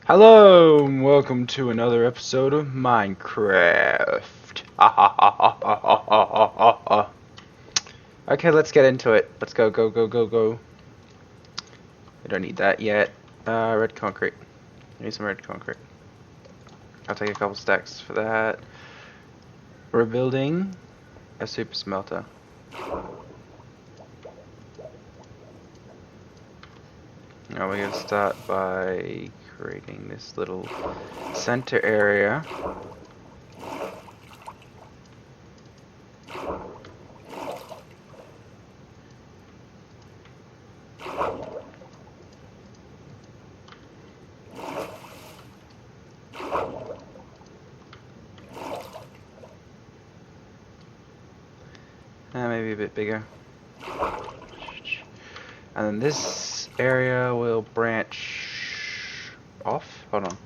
Hello, and welcome to another episode of Minecraft. Okay, let's get into it. Let's go, go, go, go, go. We don't need that yet. Red concrete. Need some red concrete. I'll take a couple stacks for that. We're building a super smelter. Now we're gonna start by creating this little center area. Maybe a bit bigger. And then this area will branch off. Hold on.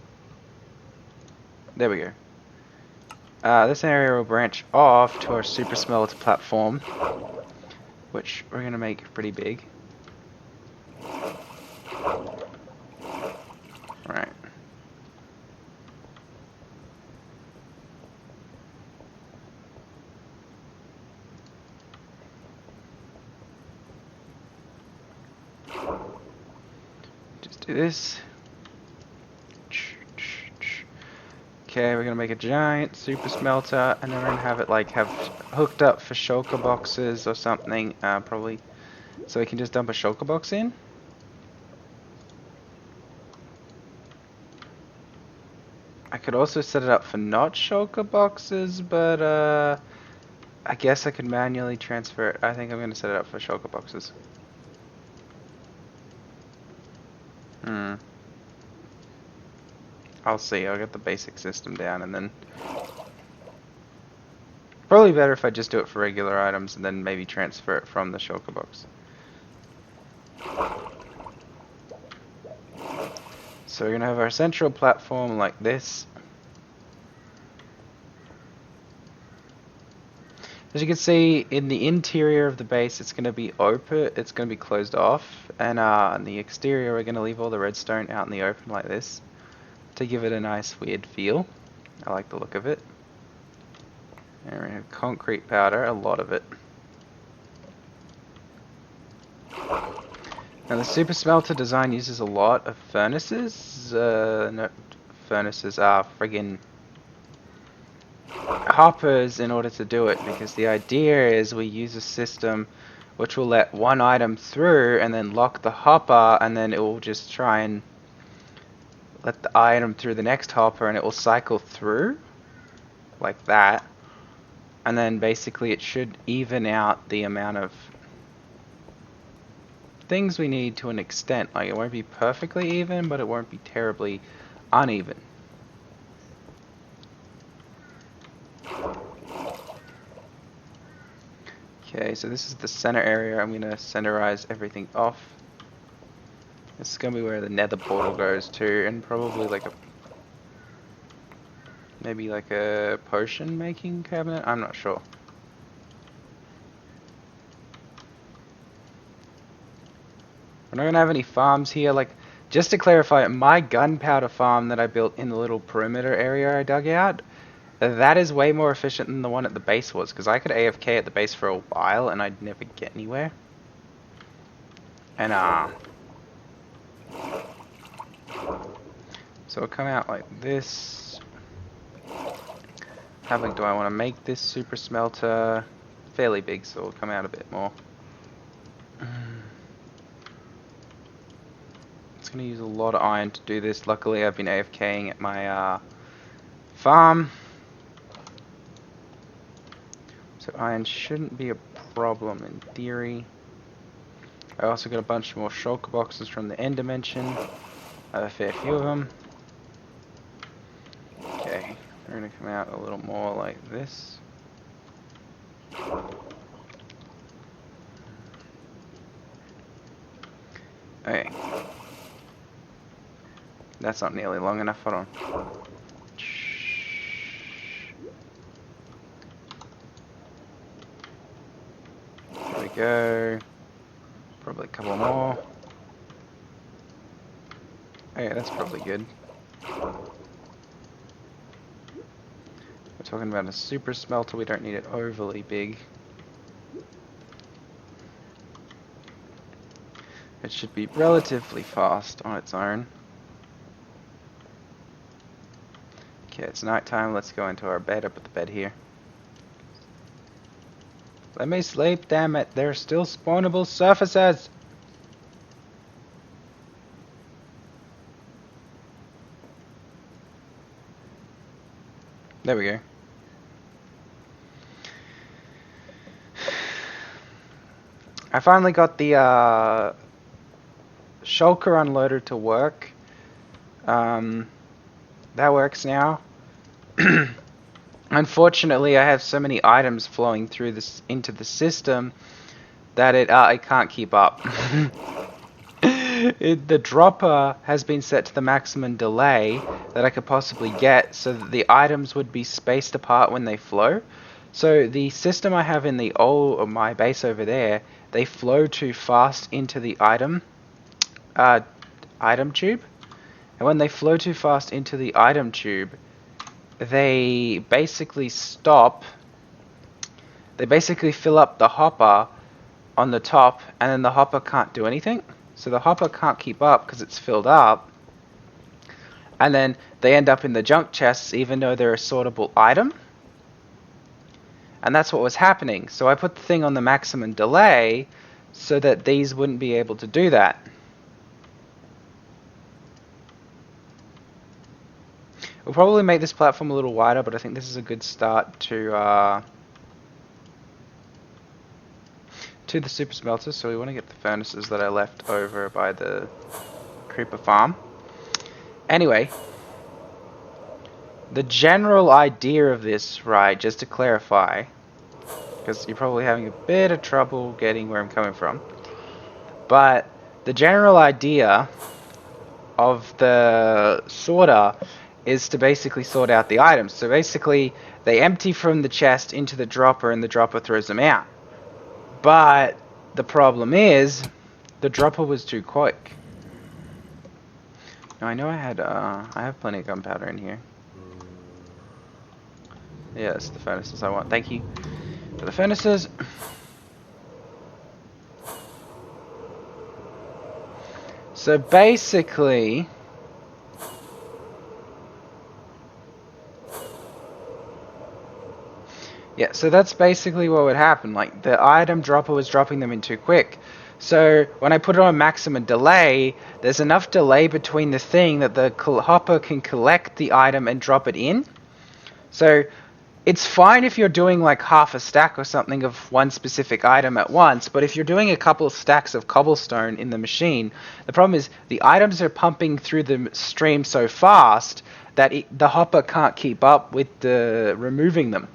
There we go. This area will branch off to our super smelter platform, which we're going to make pretty big. Right. Just do this. Okay, we're gonna make a giant super smelter, and then we're gonna have it have hooked up for shulker boxes or something, probably, so we can just dump a shulker box in. I could also set it up for not shulker boxes, but I guess I could manually transfer it. I think I'm gonna set it up for shulker boxes. I'll see. I'll get the basic system down, and then probably better if I just do it for regular items and then maybe transfer it from the shulker box. So we're gonna have our central platform like this. As you can see, in the interior of the base, it's gonna be open. It's gonna be closed off, and in the exterior, we're gonna leave all the redstone out in the open like this to give it a nice weird feel. I like the look of it. And we have concrete powder, a lot of it. Now the super smelter design uses a lot of furnaces. No, furnaces are friggin' hoppers in order to do it, because the idea is we use a system which will let one item through and then lock the hopper, and then it will just try and let the item through the next hopper, and it will cycle through like that, and then basically it should even out the amount of things we need to an extent. Like, it won't be perfectly even, but it won't be terribly uneven. Okay, so this is the center area. I'm gonna centerize everything off. This is gonna be where the nether portal goes to, and probably maybe like a potion making cabinet. I'm not sure. We're not gonna have any farms here. Like, just to clarify, my gunpowder farm that I built in the little perimeter area I dug out, that is way more efficient than the one at the base was, because I could AFK at the base for a while and I'd never get anywhere. And so it'll come out like this. How big do I want to make this super smelter? Fairly big, so it'll come out a bit more. It's going to use a lot of iron to do this. Luckily, I've been AFKing at my farm, so iron shouldn't be a problem in theory. I also got a bunch more shulker boxes from the end dimension. I have a fair few of them. Okay, they're going to come out a little more like this. Okay. That's not nearly long enough. Hold on. There we go. Probably a couple more. Oh yeah, that's probably good. We're talking about a super smelter. We don't need it overly big. It should be relatively fast on its own. Okay, it's nighttime. Let's go into our bed. I put the bed here. Let me sleep, damn it. There are still spawnable surfaces. There we go. I finally got the shulker unloader to work. That works now. Unfortunately, I have so many items flowing through this into the system that it can't keep up. The dropper has been set to the maximum delay that I could possibly get, so that the items would be spaced apart when they flow. So the system I have in the my base over there, they flow too fast into the item tube, and when they flow too fast into the item tube, they basically stop. They basically fill up the hopper on the top, and then the hopper can't do anything. So the hopper can't keep up because it's filled up, and then they end up in the junk chests even though they're a sortable item. And that's what was happening. So I put the thing on the maximum delay so that these wouldn't be able to do that. We'll probably make this platform a little wider, but I think this is a good start to the super smelter. So we want to get the furnaces that I left over by the creeper farm. Anyway, the general idea of this, right, just to clarify, because you're probably having a bit of trouble getting where I'm coming from, but the general idea of the sorter is to basically sort out the items. So basically, they empty from the chest into the dropper, and the dropper throws them out. But the problem is, the dropper was too quick. Now I know I have plenty of gunpowder in here. Yeah, it's the furnaces I want. Thank you for the furnaces. So basically, yeah, so that's basically what would happen. Like, the item dropper was dropping them in too quick. So when I put it on maximum delay, there's enough delay between the thing that the hopper can collect the item and drop it in. So it's fine if you're doing like half a stack or something of one specific item at once, but if you're doing a couple of stacks of cobblestone in the machine, the problem is the items are pumping through the stream so fast that the hopper can't keep up with the removing them.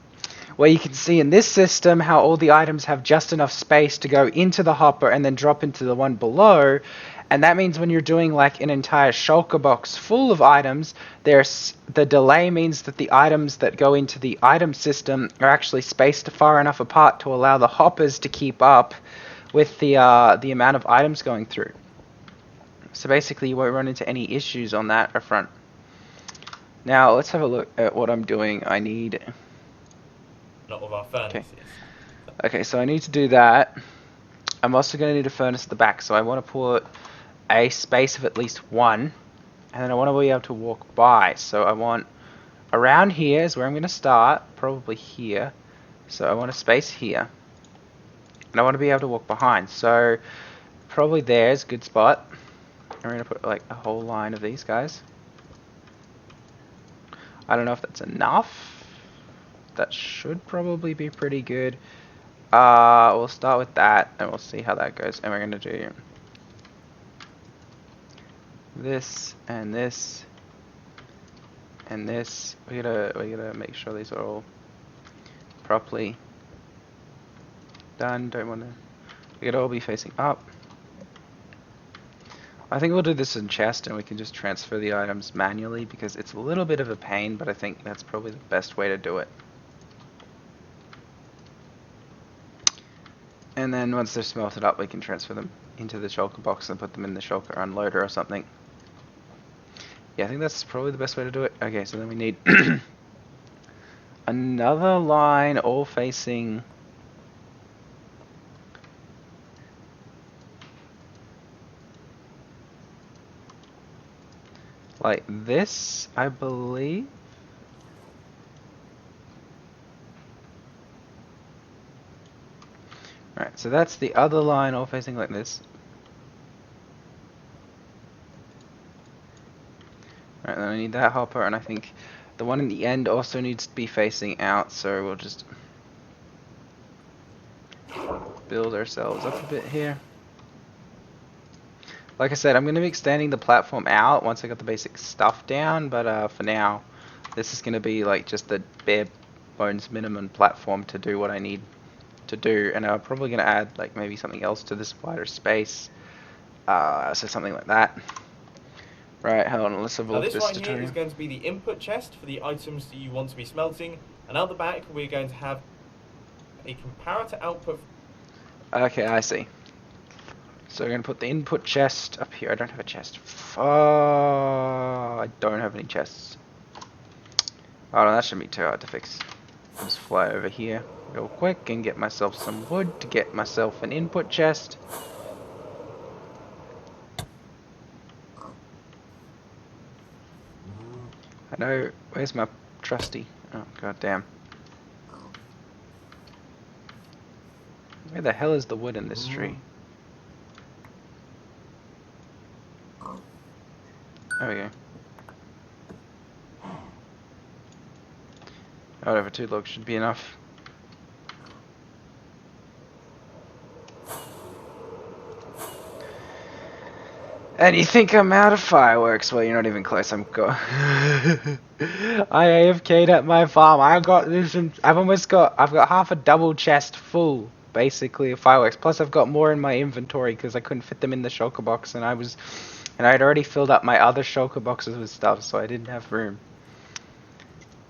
Where you can see in this system how all the items have just enough space to go into the hopper and then drop into the one below. And that means when you're doing like an entire shulker box full of items, the delay means that the items that go into the item system are actually spaced far enough apart to allow the hoppers to keep up with the amount of items going through. So basically you won't run into any issues on that front. Now let's have a look at what I'm doing. I need... Not with our furnaces. Okay, so I need to do that. I'm also going to need a furnace at the back, so I want to put a space of at least one, and then I want to be able to walk by. So I want around here is where I'm going to start, probably here. So I want a space here, and I want to be able to walk behind. So probably there's a good spot. I'm going to put like a whole line of these guys. I don't know if that's enough. That should probably be pretty good. We'll start with that and we'll see how that goes. And we're gonna do this and this and this. We gotta make sure these are all properly done. Don't wanna. We gotta all be facing up. I think we'll do this in chest and we can just transfer the items manually because it's a little bit of a pain, but I think that's probably the best way to do it. And then once they're smelted up, we can transfer them into the shulker box and put them in the shulker unloader or something. Yeah, I think that's probably the best way to do it. Okay, so then we need another line all facing like this, I believe. Right, so that's the other line all facing like this. Right, then I need that hopper, and I think the one in the end also needs to be facing out, so we'll just build ourselves up a bit here. Like I said, I'm going to be extending the platform out once I got the basic stuff down, but for now, this is going to be like just the bare bones minimum platform to do what I need to do, and I'm probably going to add like maybe something else to this wider space, so something like that. Right, hold on, let's have a Now look at this this right here is tutorial. going to be the input chest for the items that you want to be smelting, and out the back we're going to have a comparator output. Okay, I see. So we're going to put the input chest up here. I don't have a chest. I don't have any chests. Oh, no, that shouldn't be too hard to fix. I'll just fly over here real quick and get myself some wood to get myself an input chest. I know, where's my trusty? Oh, god damn. Where the hell is the wood in this tree? There we go. Whatever, 2 logs should be enough. And you think I'm out of fireworks? Well, you're not even close. I'm go. I AFK'd at my farm. I've got half a double chest full, basically, of fireworks. Plus, I've got more in my inventory because I couldn't fit them in the shulker box, and I'd already filled up my other shulker boxes with stuff, so I didn't have room.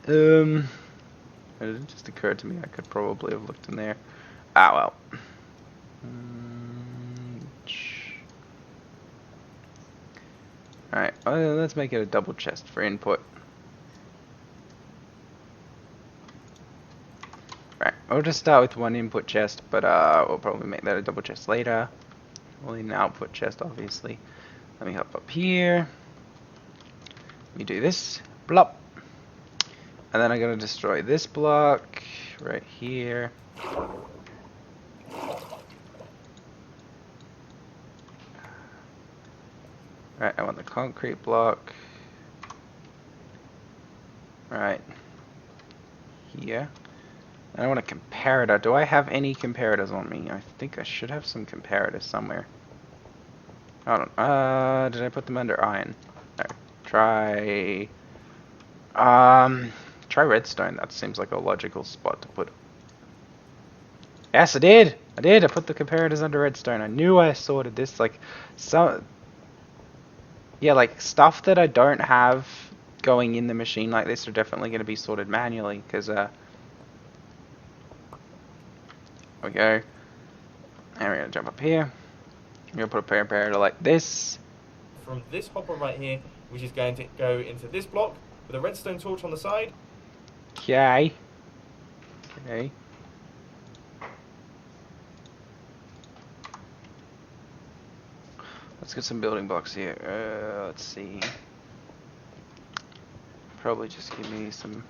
It just occurred to me I could probably have looked in there. Ah well. Alright, let's make it a double chest for input. Right, we'll just start with 1 input chest, but we'll probably make that a double chest later. We'll need an output chest, obviously. Let me hop up here. Let me do this. Blop. And then I'm going to destroy this block right here. Right, I want the concrete block. Right. Here. And I want a comparator. Do I have any comparators on me? I think I should have some comparators somewhere. Hold on. Did I put them under iron? No. Try redstone. That seems like a logical spot to put. Yes, I did! I put the comparators under redstone. I knew I sorted this. Like, yeah, like, stuff that I don't have going in the machine like this are definitely going to be sorted manually, because, there we go. And we're going to jump up here. We're going to put a comparator like this. From this hopper right here, which is going to go into this block with a redstone torch on the side. Okay. Okay. Let's get some building blocks here. Let's see. Probably just give me some.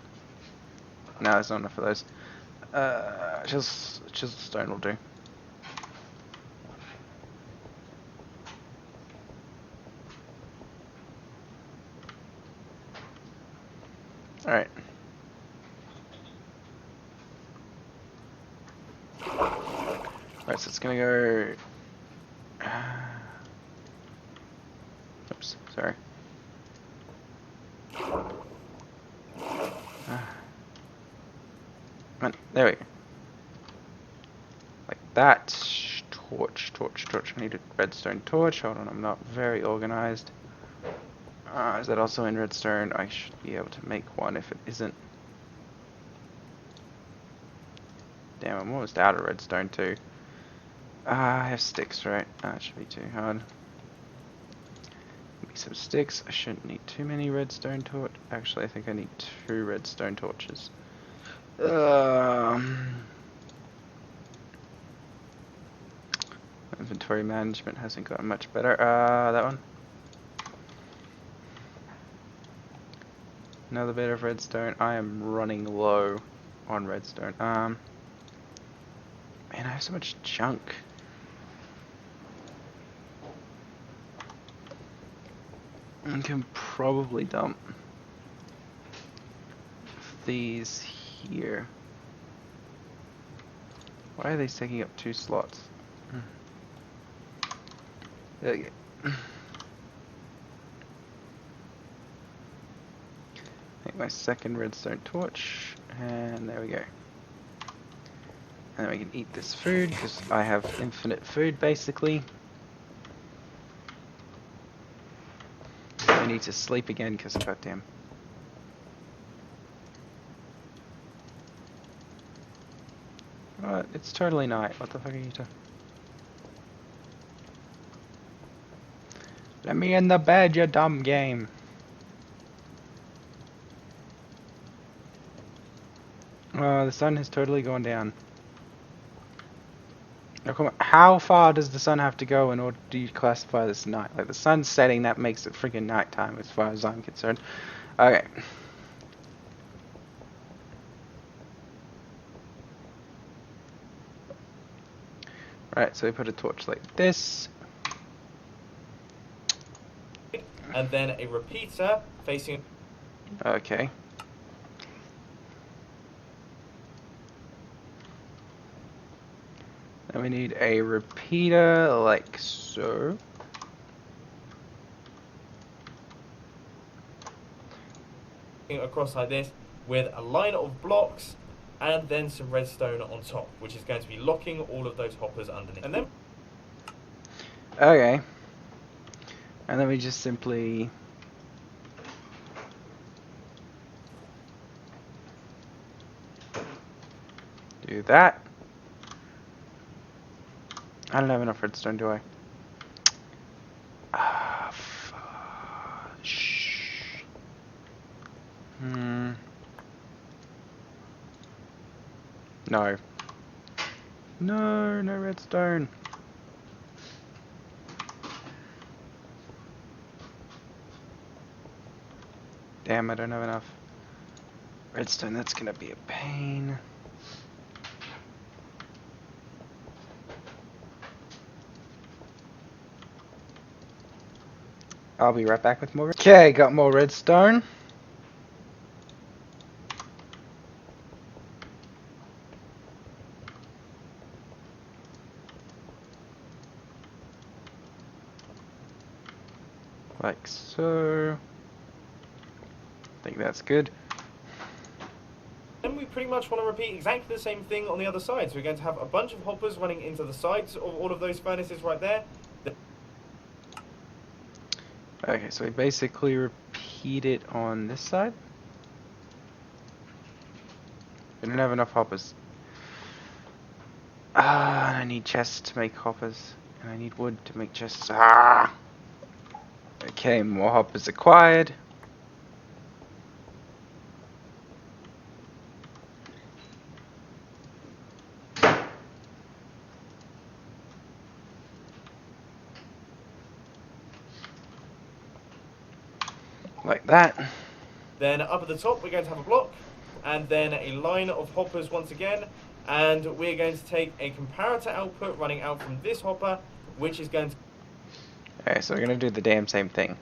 No, there's not enough of those. Chisel stone will do. Alright. Alright, so it's gonna go. Oops, sorry. Come on, there we go. Like that. torch. I need a redstone torch. Hold on, I'm not very organized. Is that also in redstone? I should be able to make one if it isn't. Damn, I'm almost out of redstone too. I have sticks, right? That should be too hard. Give me some sticks. I shouldn't need too many redstone torch. Actually, I think I need 2 redstone torches. Inventory management hasn't gotten much better. That one. Another bit of redstone. I am running low on redstone. Man, I have so much junk. I can probably dump these here. Why are they taking up 2 slots? There you go. Make my second redstone torch, and there we go. And then we can eat this food, because I have infinite food, basically. I need to sleep again, because goddamn. It's totally night. What the fuck are you talking? Let me in the bed, you dumb game. The sun has totally gone down. Now, come on. How far does the sun have to go in order to classify this night? Like, the sun's setting, that makes it freaking nighttime as far as I'm concerned. Okay. Right, so we put a torch like this. And then a repeater facing... Okay. Then we need a repeater like so. across like this with a line of blocks and then some redstone on top, which is going to be locking all of those hoppers underneath. And then... Okay. And then we just simply... do that. I don't have enough redstone, do I? Ah, shh. No. No, no redstone. Damn, I don't have enough redstone. That's gonna be a pain. I'll be right back with more. Okay, got more redstone. Like so. I think that's good. Then we pretty much want to repeat exactly the same thing on the other side. So we're going to have a bunch of hoppers running into the sides of all of those furnaces right there. Okay, so we basically repeat it on this side. We don't have enough hoppers. And I need chests to make hoppers. And I need wood to make chests. Okay, more hoppers acquired. Like that. Then up at the top we're going to have a block and then a line of hoppers once again, and we're going to take a comparator output running out from this hopper, which is going to... Okay, so we're gonna do the damn same thing.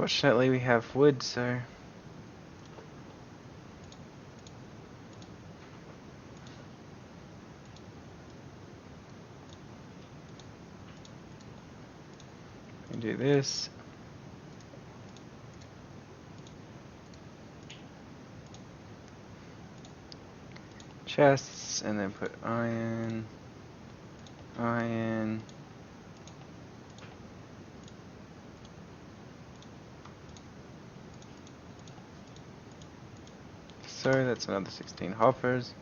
Fortunately, we have wood, so we do this. Chests, and then put iron, iron. So that's another 16 hoppers.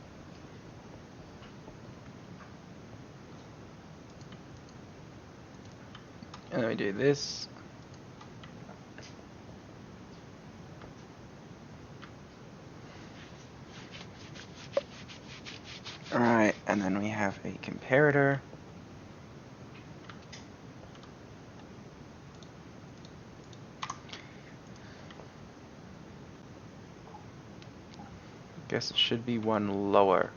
And then we do this. Alright, and then we have a comparator. Guess it should be one lower.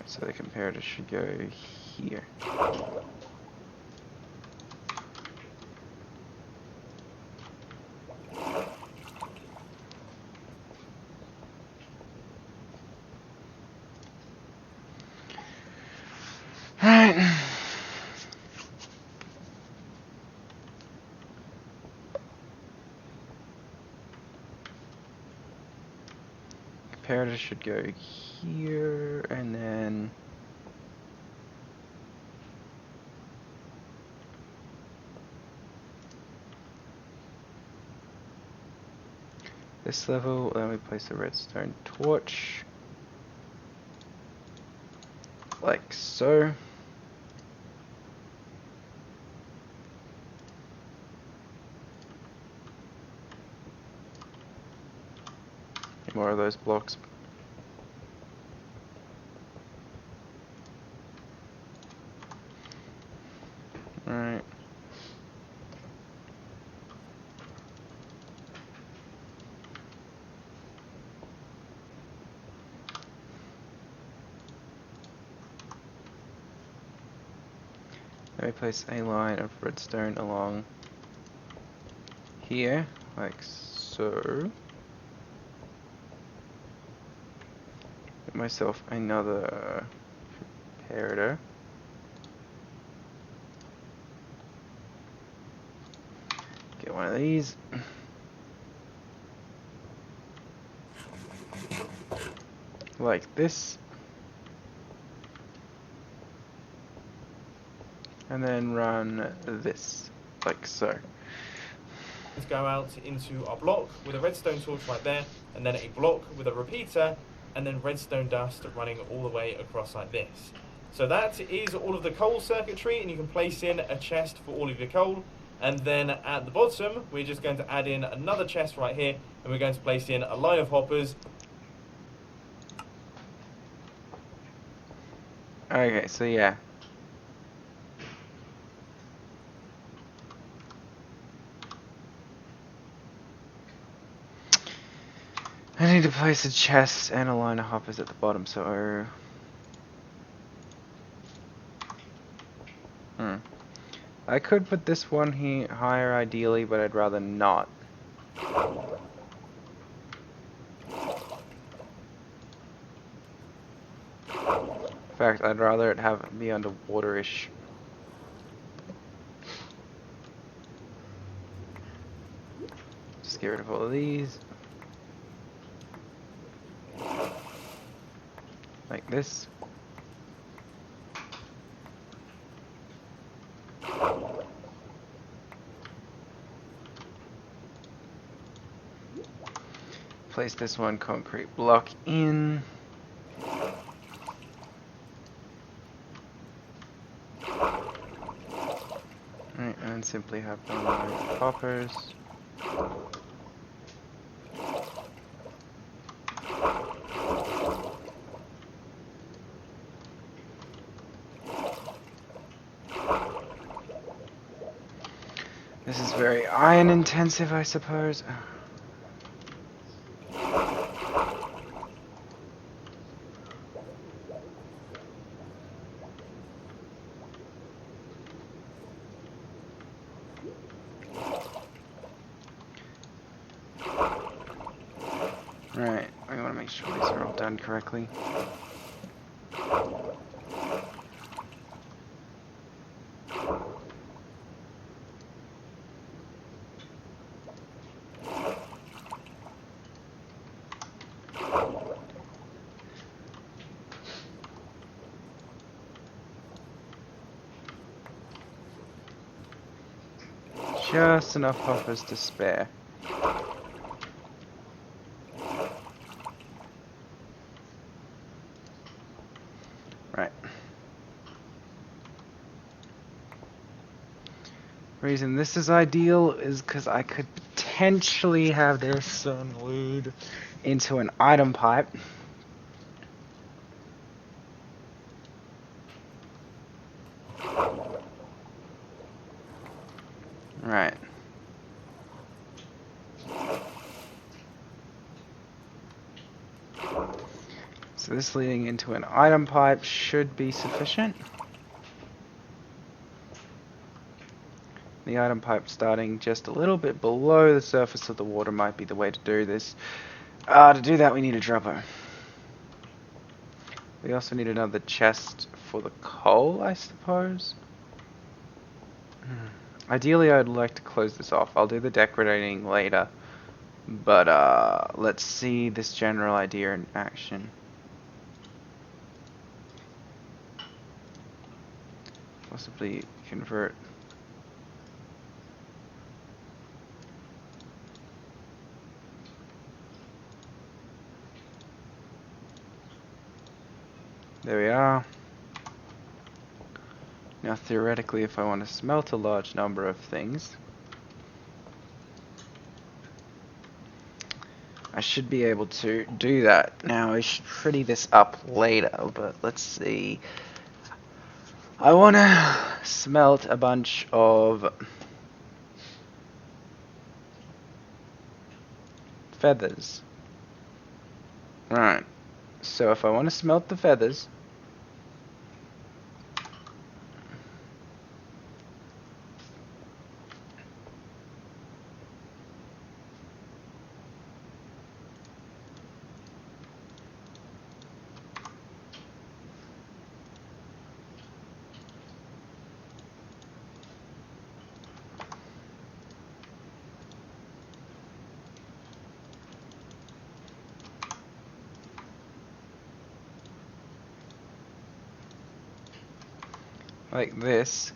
So the comparator should go here. Alright. Comparator should go here, and then this level, then we place a redstone torch, like so. More of those blocks. Alright. Then we place a line of redstone along here, like so. Get myself another comparator. Get one of these. Like this. And then run this, like so. Let's go out into our block with a redstone torch right there, and then a block with a repeater, and then redstone dust running all the way across like this. So that is all of the coal circuitry, and you can place in a chest for all of your coal. And then at the bottom, we're just going to add in another chest right here, and we're going to place in a line of hoppers. Okay, so yeah. I need to place a chest and a line of hoppers at the bottom, so... I could put this one here higher ideally, but I'd rather not. In fact, I'd rather it be underwaterish. Just get rid of all of these. Like this. Place this one concrete block in. Right, and then simply have one line of hoppers. This is very iron intensive, I suppose. Right, I want to make sure these are all done correctly. Just enough hoppers to spare. Right. Reason this is ideal is because I could potentially have this unload into an item pipe. Right. So this leading into an item pipe should be sufficient. The item pipe starting just a little bit below the surface of the water might be the way to do this. To do that we need a dropper. We also need another chest for the coal, I suppose. Ideally I'd like to close this off. I'll do the decorating later. But let's see this general idea in action. Possibly convert. There we are. Now theoretically, if I want to smelt a large number of things, I should be able to do that. Now I should pretty this up later, but let's see. I want to smelt a bunch of feathers. Right. So if I want to smelt the feathers, like this.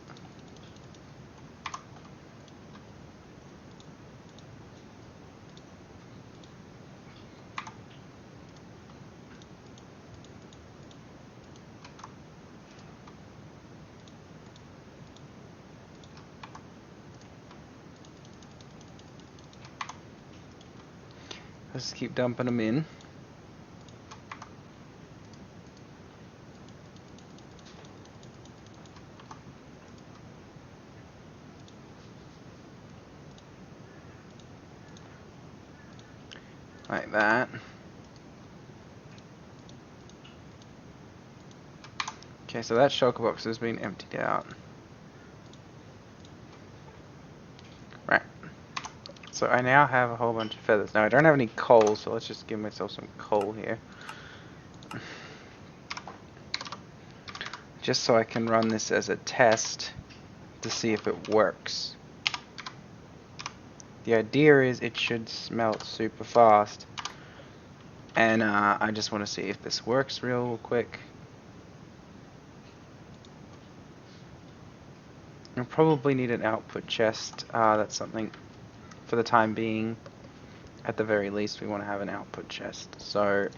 Let's keep dumping them in. Like that. Okay, so that shulker box has been emptied out. Right. So I now have a whole bunch of feathers. Now I don't have any coal, so let's just give myself some coal here. Just so I can run this as a test to see if it works. The idea is it should smelt super fast. And I just want to see if this works real quick. I'll probably need an output chest. That's something for the time being. At the very least, we want to have an output chest. So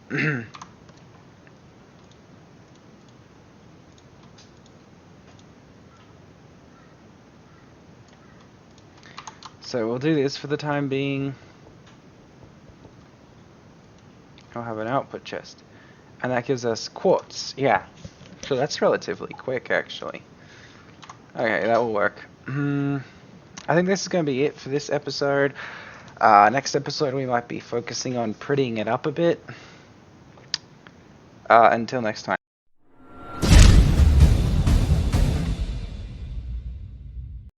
so we'll do this for the time being. I'll have an output chest. And that gives us quartz. Yeah. So that's relatively quick, actually. Okay, that will work. I think this is going to be it for this episode. Next episode we might be focusing on prettying it up a bit. Until next time.